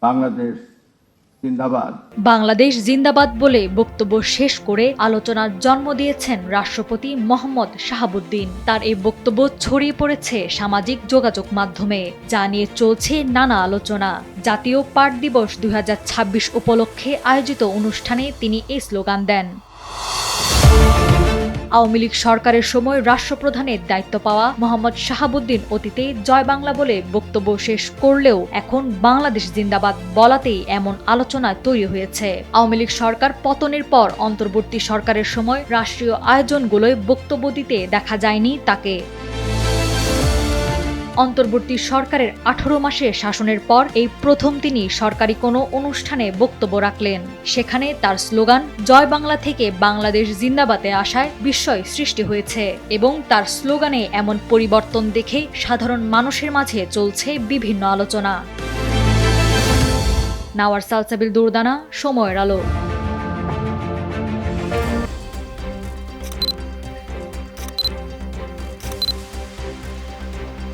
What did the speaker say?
বাংলাদেশ জিন্দাবাদ। বাংলাদেশ জিন্দাবাদ বলে বক্তব্য শেষ করে আলোচনার জন্ম দিয়েছেন রাষ্ট্রপতি মোহাম্মদ শাহাবুদ্দিন। তার এই বক্তব্য ছড়িয়ে পড়েছে সামাজিক যোগাযোগ মাধ্যমে, যা নিয়ে চলছে নানা আলোচনা। জাতীয় পাট দিবস 2026 উপলক্ষে আয়োজিত অনুষ্ঠানে তিনি এই স্লোগান দেন। আওয়ামী লীগ সরকারের সময় রাষ্ট্রপ্রধানের দায়িত্ব পাওয়া মোহাম্মদ শাহাবুদ্দিন অতীতে জয় বাংলা বলে বক্তব্য শেষ করলেও এখন বাংলাদেশ জিন্দাবাদ বলাতেই এমন আলোচনা তৈরি হয়েছে। আওয়ামী লীগ সরকার পতনের পর অন্তর্বর্তী সরকারের সময় রাষ্ট্রীয় আয়োজনগুলোয় বক্তব্য দিতে দেখা যায়নি তাকে। অন্তর্বর্তী সরকারের 18 মাসের শাসনের পর এই প্রথম তিনি সরকারি কোনো অনুষ্ঠানে বক্তব্য রাখলেন। সেখানে তার স্লোগান জয় বাংলা থেকে বাংলাদেশ জিন্দাবাদে আসায় বিস্ময় সৃষ্টি হয়েছে এবং তার স্লোগানে এমন পরিবর্তন দেখে সাধারণ মানুষের মাঝে চলছে বিভিন্ন আলোচনা। নাওয়ার সালসাবিল দুরদানা, সময়ের আলো।